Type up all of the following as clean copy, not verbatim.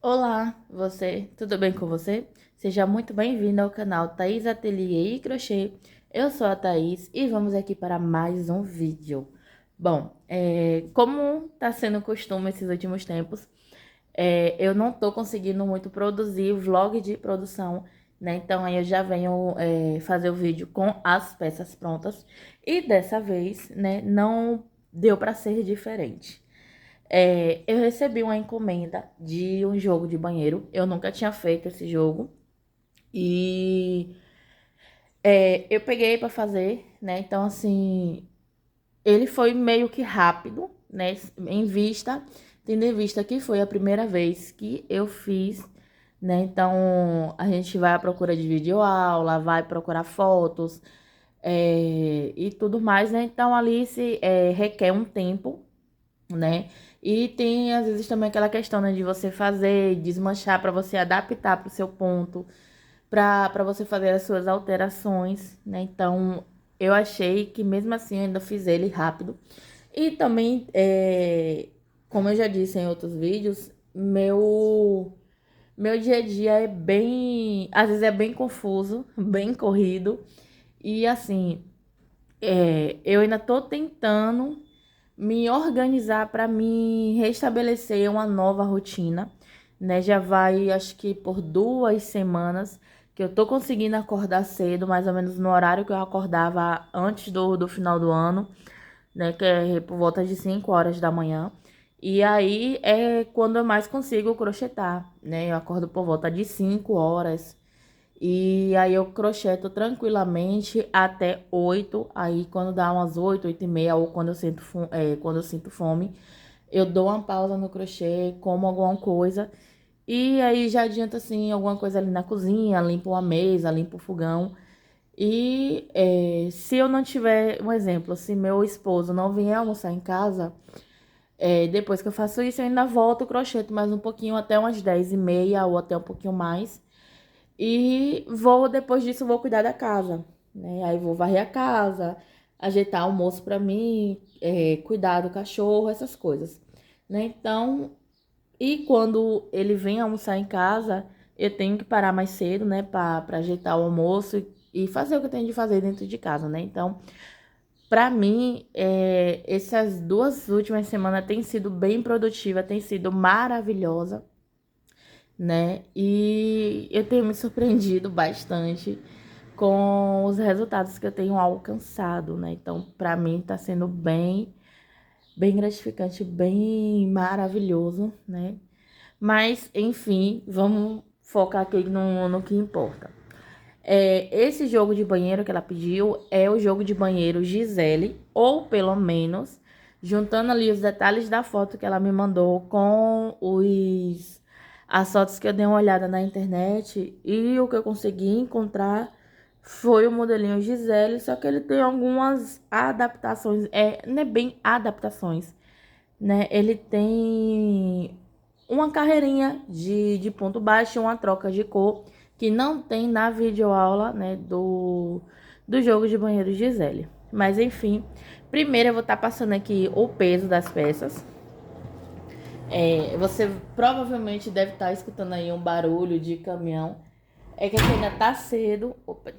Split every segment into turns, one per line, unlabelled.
Olá, tudo bem com você? Seja muito bem-vindo ao canal Thaís Ateliê e Crochê. Eu sou a Thaís e vamos aqui para mais um vídeo. Bom, como tá sendo costume esses últimos tempos, eu não tô conseguindo muito produzir vlog de produção, né? Então aí eu já venho fazer o vídeo com as peças prontas e dessa vez, né, não deu para ser diferente. Eu recebi uma encomenda de um jogo de banheiro. Eu nunca tinha feito esse jogo. E eu peguei pra fazer, né? Então, assim, ele foi meio que rápido, né? Tendo em vista que foi a primeira vez que eu fiz, né? Então, a gente vai à procura de videoaula, vai procurar fotos, e tudo mais, né? Então, ali requer um tempo, né? E tem às vezes também aquela questão, né, de você fazer, desmanchar para você adaptar para o seu ponto, para você fazer as suas alterações, né? Então, eu achei que mesmo assim eu ainda fiz ele rápido. E também, como eu já disse em outros vídeos, meu dia a dia é bem, às vezes é bem confuso, bem corrido. E assim, eu ainda tô tentando me organizar para me restabelecer uma nova rotina, né? Já vai, acho que por 2 semanas que eu tô conseguindo acordar cedo, mais ou menos no horário que eu acordava antes do final do ano, né? Que é por volta de 5 horas da manhã. E aí é quando eu mais consigo crochetar, né? Eu acordo por volta de 5 horas. E aí eu crocheto tranquilamente até 8. Aí quando dá umas 8, 8h30, ou quando eu sinto fome, eu dou uma pausa no crochê, como alguma coisa. E aí já adianta assim, alguma coisa ali na cozinha, limpo a mesa, limpo o fogão. E se eu não tiver, um exemplo, se meu esposo não vier almoçar em casa, depois que eu faço isso, eu ainda volto o crochê mais um pouquinho, até umas 10h30 ou até um pouquinho mais. E depois disso, vou cuidar da casa, né? Aí vou varrer a casa, ajeitar almoço pra mim, cuidar do cachorro, essas coisas, né? Então, e quando ele vem almoçar em casa, eu tenho que parar mais cedo, né? Pra ajeitar o almoço e fazer o que eu tenho de fazer dentro de casa, né? Então, pra mim, essas 2 últimas semanas tem sido bem produtiva, tem sido maravilhosa, né? E eu tenho me surpreendido bastante com os resultados que eu tenho alcançado, né? Então, para mim tá sendo bem gratificante, bem maravilhoso, né? Mas, enfim, vamos focar aqui no que importa. Esse jogo de banheiro que ela pediu é o jogo de banheiro Gisele, ou pelo menos, juntando ali os detalhes da foto que ela me mandou com as fotos que eu dei uma olhada na internet, e o que eu consegui encontrar foi o modelinho Gisele, só que ele tem algumas adaptações, não é bem adaptações, né? Ele tem uma carreirinha de ponto baixo, uma troca de cor, que não tem na videoaula, né, do jogo de banheiro Gisele. Mas enfim, primeiro eu vou estar passando aqui o peso das peças. Você provavelmente deve estar escutando aí um barulho de caminhão. É que aqui ainda tá cedo. Opa,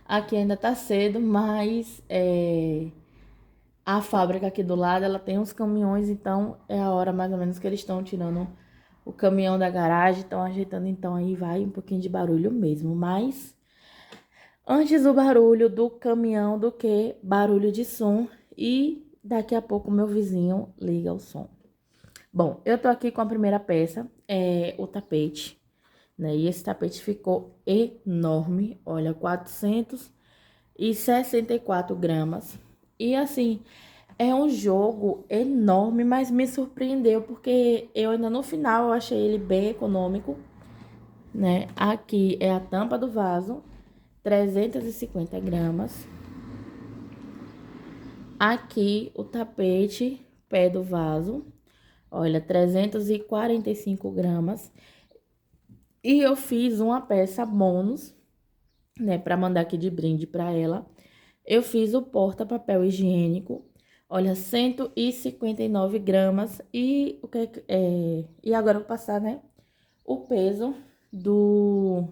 aqui ainda tá cedo, mas a fábrica aqui do lado, ela tem uns caminhões, então é a hora mais ou menos que eles estão tirando o caminhão da garagem, estão ajeitando, então aí vai um pouquinho de barulho mesmo, mas antes o barulho do caminhão do que barulho de som, e daqui a pouco meu vizinho liga o som. Bom, eu tô aqui com a primeira peça, o tapete, né? E esse tapete ficou enorme, olha, 464 gramas. E assim, é um jogo enorme, mas me surpreendeu porque eu ainda no final eu achei ele bem econômico, né? Aqui é a tampa do vaso, 350 gramas. Aqui o tapete, pé do vaso, olha, 345 gramas. E eu fiz uma peça bônus, né, para mandar aqui de brinde para ela. Eu fiz o porta-papel higiênico, olha, 159 gramas. E o que e agora eu vou passar, né, o peso do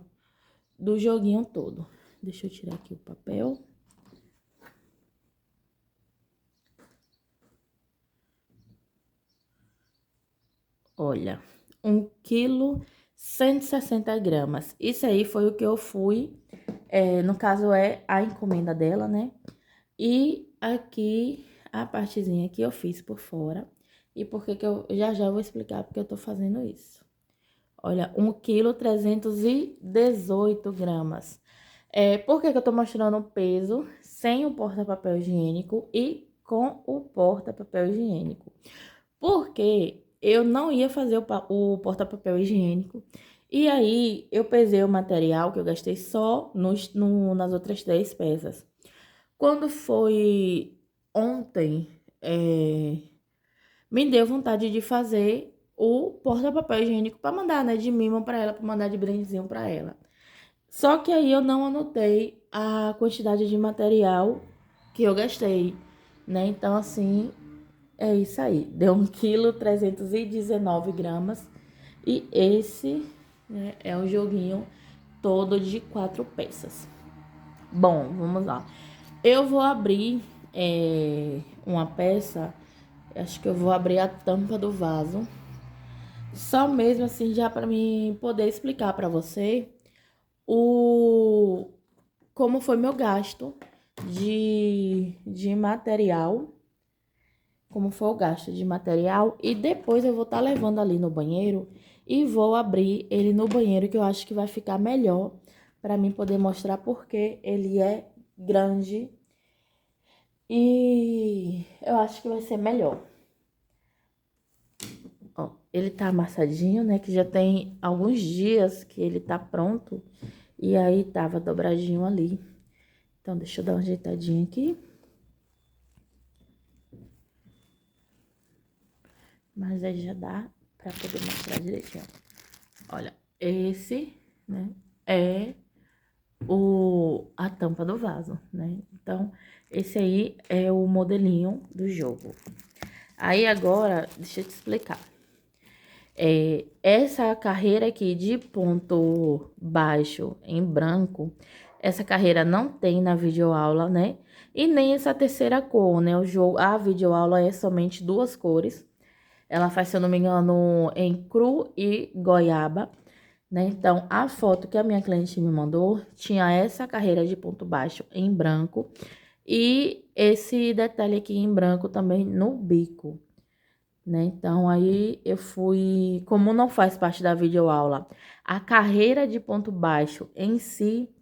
joguinho todo. Deixa eu tirar aqui o papel. Olha, 1,160 kg. Isso aí foi o que eu fui, no caso é a encomenda dela, né? E aqui, a partezinha que eu fiz por fora. E por que eu já vou explicar porque eu tô fazendo isso. Olha, 1,318 kg. Por que eu tô mostrando o peso sem o porta-papel higiênico e com o porta-papel higiênico? Porque eu não ia fazer o porta-papel higiênico. E aí, eu pesei o material que eu gastei só nas outras 3 peças. Quando foi ontem, me deu vontade de fazer o porta-papel higiênico para mandar, né, de mimo para ela, para mandar de brindezinho para ela. Só que aí eu não anotei a quantidade de material que eu gastei, né? Então, assim, é isso aí. Deu 1,319 kg. E esse, né, é o joguinho todo de 4 peças. Bom, vamos lá. Eu vou abrir uma peça. Acho que eu vou abrir a tampa do vaso. Só mesmo assim, já para mim poder explicar para você como foi meu gasto de material. Como foi o gasto de material. E depois eu vou estar levando ali no banheiro e vou abrir ele no banheiro, que eu acho que vai ficar melhor para mim poder mostrar porque ele é grande. E eu acho que vai ser melhor. Ó, ele tá amassadinho, né? Que já tem alguns dias que ele tá pronto. E aí tava dobradinho ali. Então, deixa eu dar uma ajeitadinha aqui. Mas aí já dá pra poder mostrar direitinho. Olha, esse, né, é a tampa do vaso, né? Então, esse aí é o modelinho do jogo. Aí agora, deixa eu te explicar. Essa carreira aqui de ponto baixo em branco, essa carreira não tem na videoaula, né? E nem essa terceira cor, né? A videoaula é somente 2 cores. Ela faz, se eu não me engano, em cru e goiaba, né? Então, a foto que a minha cliente me mandou tinha essa carreira de ponto baixo em branco e esse detalhe aqui em branco também no bico, né? Então, aí eu fui, como não faz parte da videoaula, a carreira de ponto baixo em si,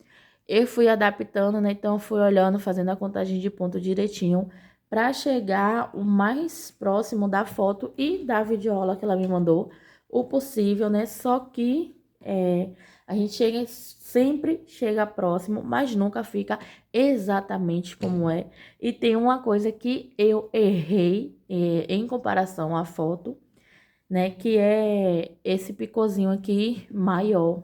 eu fui adaptando, né? Então, eu fui olhando, fazendo a contagem de ponto direitinho para chegar o mais próximo da foto e da videoaula que ela me mandou, o possível, né? Só que a gente sempre chega próximo, mas nunca fica exatamente como é. E tem uma coisa que eu errei em comparação à foto, né? Que é esse picôzinho aqui maior.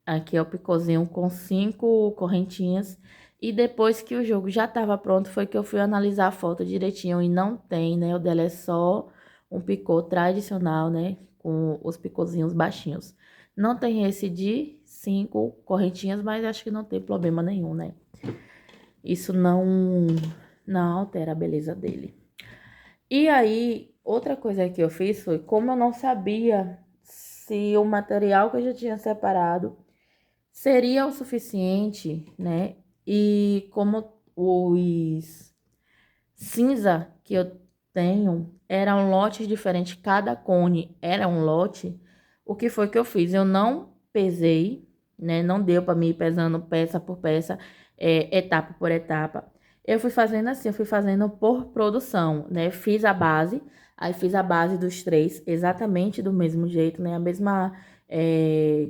Aqui é o picôzinho com 5 correntinhas. E depois que o jogo já estava pronto, foi que eu fui analisar a foto direitinho e não tem, né? O dela é só um picô tradicional, né? Com os picôzinhos baixinhos. Não tem esse de 5 correntinhas, mas acho que não tem problema nenhum, né? Isso não altera a beleza dele. E aí, outra coisa que eu fiz foi, como eu não sabia se o material que eu já tinha separado seria o suficiente, né? E como os cinza que eu tenho eram lotes diferentes, cada cone era um lote, o que foi que eu fiz? Eu não pesei, né? Não deu para mim ir pesando peça por peça, etapa por etapa. Eu fui fazendo assim, eu fui fazendo por produção, né? Fiz a base, aí fiz a base dos 3 exatamente do mesmo jeito, né? A mesma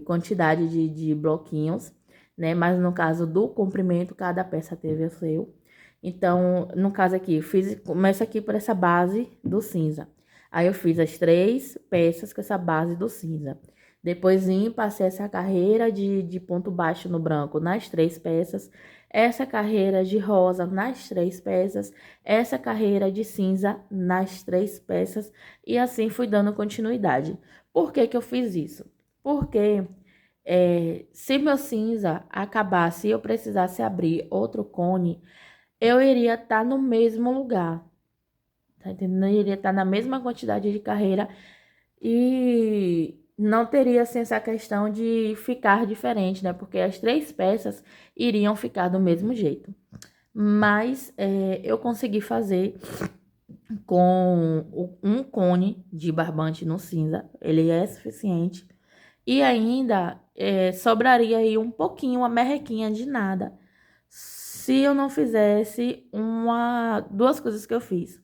quantidade de bloquinhos, né? Mas no caso do comprimento, cada peça teve o seu. Então, no caso aqui, começa aqui por essa base do cinza. Aí eu fiz as 3 peças com essa base do cinza. Depois passei essa carreira de ponto baixo no branco nas 3 peças. essa carreira de rosa nas 3 peças, essa carreira de cinza nas 3 peças, e assim fui dando continuidade. Por que que eu fiz isso? Porque se meu cinza acabasse e eu precisasse abrir outro cone, eu iria estar no mesmo lugar, tá entendendo? Eu iria estar na mesma quantidade de carreira e não teria assim, essa questão de ficar diferente, né? Porque as 3 peças iriam ficar do mesmo jeito. Mas eu consegui fazer com um cone de barbante no cinza, ele é suficiente. E ainda sobraria aí um pouquinho, uma merrequinha de nada, se eu não fizesse duas coisas que eu fiz,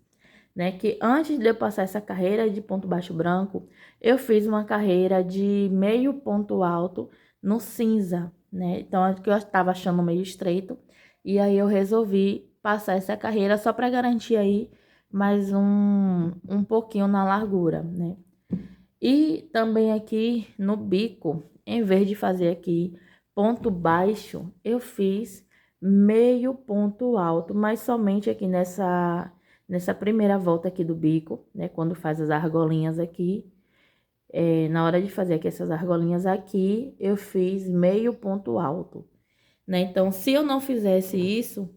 né? Que antes de eu passar essa carreira de ponto baixo branco, eu fiz uma carreira de meio ponto alto no cinza, né? Então, é que eu estava achando meio estreito, e aí eu resolvi passar essa carreira só para garantir aí mais um pouquinho na largura, né? E também aqui no bico, em vez de fazer aqui ponto baixo, eu fiz meio ponto alto, mas somente aqui nessa primeira volta aqui do bico, né? Quando faz as argolinhas aqui, na hora de fazer aqui essas argolinhas aqui, eu fiz meio ponto alto, né? Então, se eu não fizesse isso,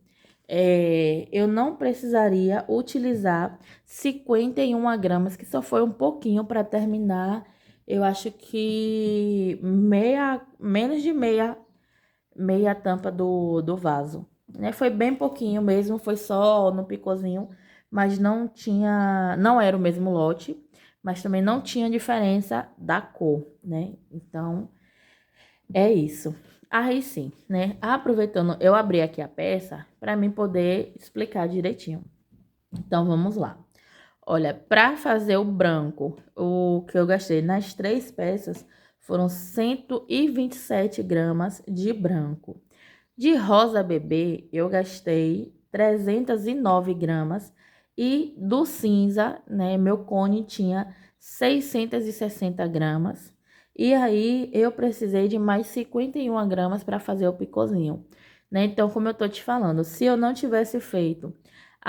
eu não precisaria utilizar 51 gramas, que só foi um pouquinho para terminar. Eu acho que menos de meia tampa do vaso, né? Foi bem pouquinho mesmo, foi só no picôzinho, mas não era o mesmo lote, mas também não tinha diferença da cor, né? Então, é isso. Aí sim, né? Aproveitando, eu abri aqui a peça para mim poder explicar direitinho. Então, vamos lá. Olha, para fazer o branco, o que eu gastei nas 3 peças foram 127 gramas de branco. De rosa bebê, eu gastei 309 gramas. E do cinza, né, meu cone tinha 660 gramas. E aí, eu precisei de mais 51 gramas para fazer o picôzinho, né? Então, como eu tô te falando, se eu não tivesse feito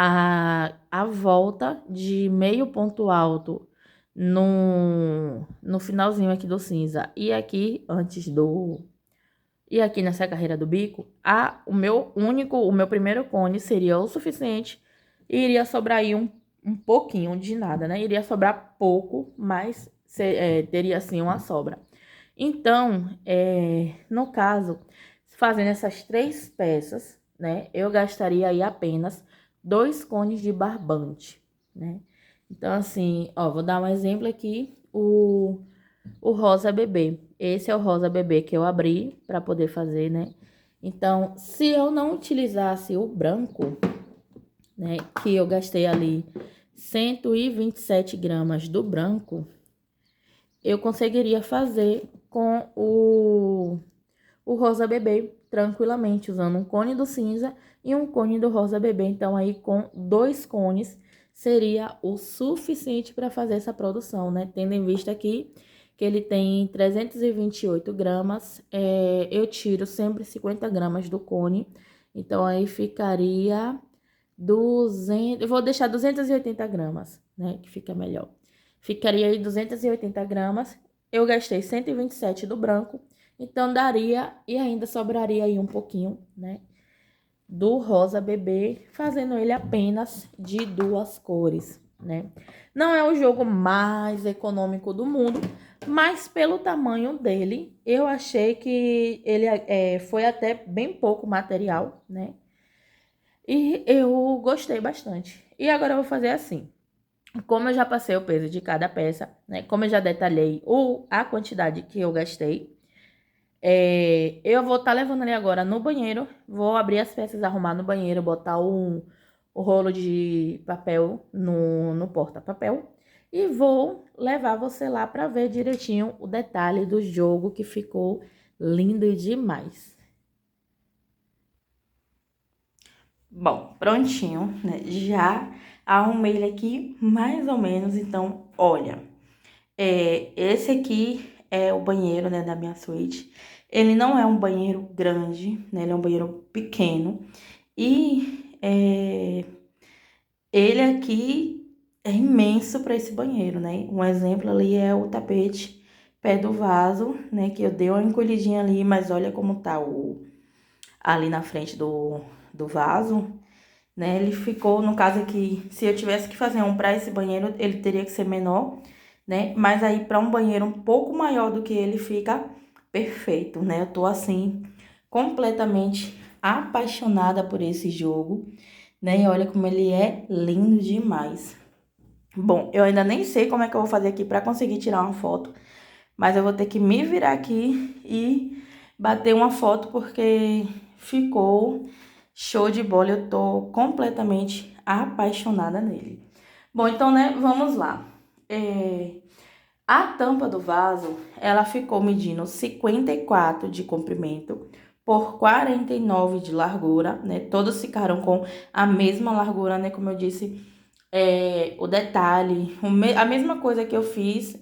a volta de meio ponto alto no finalzinho aqui do cinza e aqui antes do... E aqui nessa carreira do bico, o meu primeiro cone seria o suficiente e iria sobrar aí um pouquinho de nada, né? Iria sobrar pouco, mas teria assim uma sobra. Então, no caso, fazendo essas 3 peças, né? Eu gastaria aí apenas 2 cones de barbante, né? Então, assim, ó, vou dar um exemplo aqui, o rosa bebê. Esse é o rosa bebê que eu abri para poder fazer, né? Então, se eu não utilizasse o branco, né, que eu gastei ali 127 gramas do branco, eu conseguiria fazer com o rosa bebê tranquilamente, usando um cone do cinza e um cone do rosa bebê. Então, aí com 2 cones seria o suficiente para fazer essa produção, né? Tendo em vista aqui que ele tem 328 gramas, eu tiro sempre 50 gramas do cone. Então, aí ficaria 200... Eu vou deixar 280 gramas, né? Que fica melhor. Ficaria aí 280 gramas. Eu gastei 127 do branco. Então, daria e ainda sobraria aí um pouquinho, né? Do rosa bebê, fazendo ele apenas de 2 cores, né? Não é o jogo mais econômico do mundo, mas pelo tamanho dele, eu achei que ele foi até bem pouco material, né? E eu gostei bastante. E agora eu vou fazer assim. Como eu já passei o peso de cada peça, né? Como eu já detalhei a quantidade que eu gastei, eu vou estar levando ali agora no banheiro. Vou abrir as peças, arrumar no banheiro, botar o rolo de papel no porta-papel. E vou levar você lá para ver direitinho o detalhe do jogo, que ficou lindo demais. Bom, prontinho, né? Já arrumei ele aqui mais ou menos. Então, olha, esse aqui é o banheiro, né, da minha suíte. Ele não é um banheiro grande, né? Ele é um banheiro pequeno. E ele aqui é imenso para esse banheiro, né? Um exemplo ali é o tapete pé do vaso, né? Que eu dei uma encolhidinha ali, mas olha como tá ali na frente do vaso, né? Ele ficou, no caso aqui, se eu tivesse que fazer um para esse banheiro, ele teria que ser menor, né? Mas aí para um banheiro um pouco maior do que ele fica perfeito, né? Eu tô assim completamente apaixonada por esse jogo, né? E olha como ele é lindo demais. Bom, eu ainda nem sei como é que eu vou fazer aqui para conseguir tirar uma foto, mas eu vou ter que me virar aqui e bater uma foto porque ficou show de bola. Eu tô completamente apaixonada nele. Bom, então, né, vamos lá. A tampa do vaso, ela ficou medindo 54 de comprimento por 49 de largura, né? Todos ficaram com a mesma largura, né? Como eu disse, o detalhe, a mesma coisa que eu fiz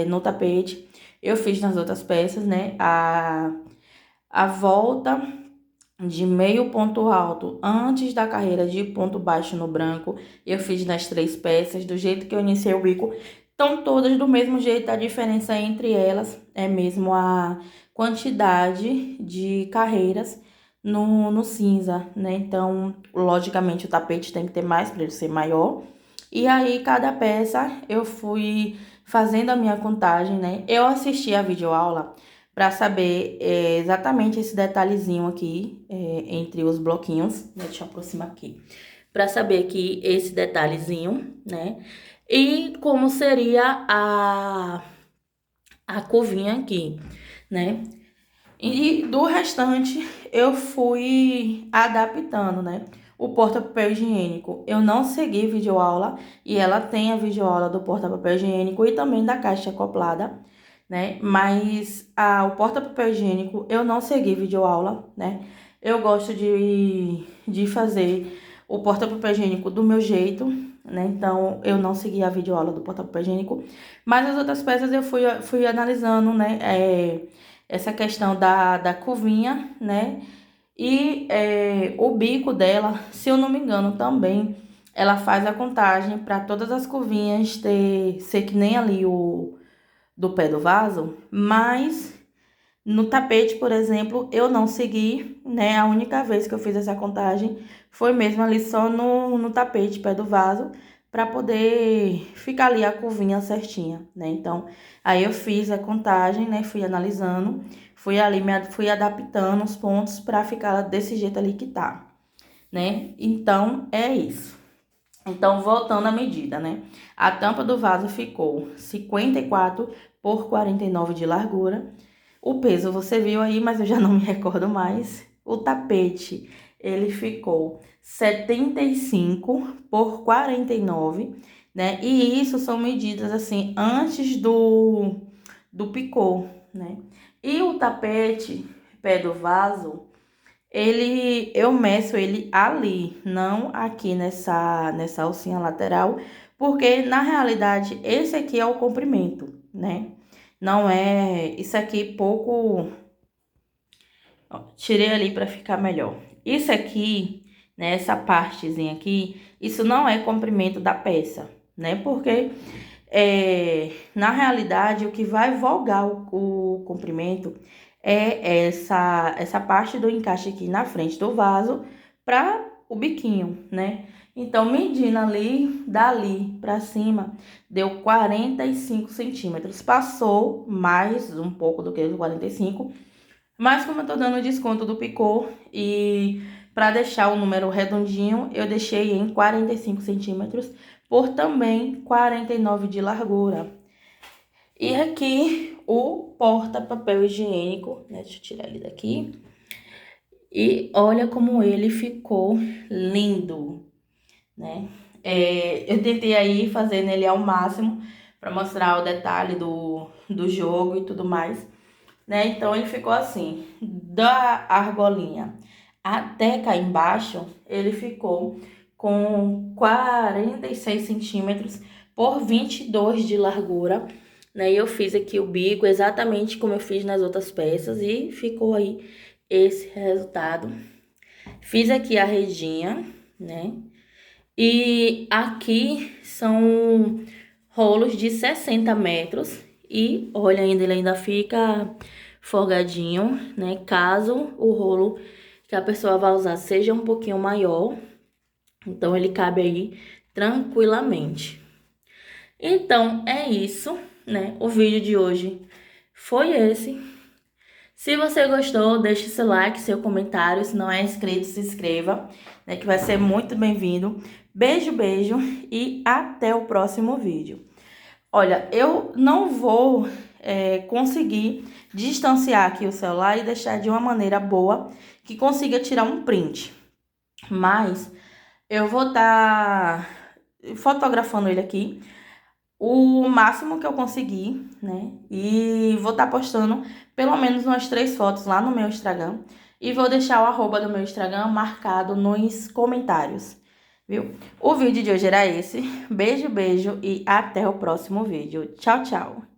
no tapete, eu fiz nas outras peças, né? A volta de meio ponto alto antes da carreira de ponto baixo no branco, eu fiz nas 3 peças, do jeito que eu iniciei o bico. Estão todas do mesmo jeito, a diferença entre elas é mesmo a quantidade de carreiras no cinza, né? Então, logicamente, o tapete tem que ter mais para ele ser maior. E aí, cada peça eu fui fazendo a minha contagem, né? Eu assisti a videoaula para saber exatamente esse detalhezinho aqui entre os bloquinhos, né? Deixa eu aproximar aqui. Para saber aqui esse detalhezinho, né? E como seria a curvinha aqui, né? E do restante eu fui adaptando, né? O porta-papel higiênico, eu não segui videoaula e ela tem a videoaula do porta-papel higiênico e também da caixa acoplada, né? Mas o porta-papel higiênico eu não segui videoaula, né? Eu gosto de fazer o porta-papel higiênico do meu jeito, né? Então eu não segui a videoaula do porta-papel higiênico, mas as outras peças eu fui analisando, né? Essa questão da curvinha, né? E o bico dela, se eu não me engano, também ela faz a contagem para todas as curvinhas ser que nem ali o do pé do vaso, mas no tapete, por exemplo, eu não segui, né? A única vez que eu fiz essa contagem foi mesmo ali só no tapete, pé do vaso, para poder ficar ali a curvinha certinha, né? Então, aí eu fiz a contagem, né? Fui analisando, fui adaptando os pontos para ficar desse jeito ali que tá, né? Então, é isso. Então, voltando à medida, né? A tampa do vaso ficou 54 por 49 de largura. O peso você viu aí, mas eu já não me recordo mais. O tapete, ele ficou 75 por 49, né? E isso são medidas assim antes do picô, né? E o tapete, pé do vaso, eu meço ele ali, não aqui nessa alcinha lateral, porque na realidade esse aqui é o comprimento, né? Não é, isso aqui pouco, ó, tirei ali para ficar melhor. Isso aqui, né, essa partezinha aqui, isso não é comprimento da peça, né? Porque na realidade o que vai vogar o comprimento é essa parte do encaixe aqui na frente do vaso para o biquinho, né? Então, medindo ali, dali para cima, deu 45 centímetros. Passou mais um pouco do que os 45, mas como eu tô dando desconto do picô e para deixar o número redondinho, eu deixei em 45 centímetros por também 49 de largura. E aqui o porta-papel higiênico, né? Deixa eu tirar ele daqui. E olha como ele ficou lindo, né? Eu tentei aí fazer nele ao máximo para mostrar o detalhe do jogo e tudo mais, né? Então ele ficou assim, da argolinha até cá embaixo, ele ficou com 46 centímetros por 22 de largura. né? E eu fiz aqui o bico exatamente como eu fiz nas outras peças e ficou aí esse resultado. Fiz aqui a redinha, né? E aqui são rolos de 60 metros. E olha, ele ainda fica folgadinho, né? Caso o rolo que a pessoa vai usar seja um pouquinho maior, então ele cabe aí tranquilamente. Então é isso, né? O vídeo de hoje foi esse. Se você gostou, deixe seu like, seu comentário. Se não é inscrito, se inscreva, né? Que vai ser muito bem-vindo. Beijo, beijo e até o próximo vídeo. Olha, eu não vou conseguir distanciar aqui o celular e deixar de uma maneira boa que consiga tirar um print. Mas eu vou estar fotografando ele aqui o máximo que eu conseguir, né? E vou estar postando pelo menos umas 3 fotos lá no meu Instagram. E vou deixar o arroba do meu Instagram marcado nos comentários, viu? O vídeo de hoje era esse. Beijo, beijo e até o próximo vídeo. Tchau, tchau!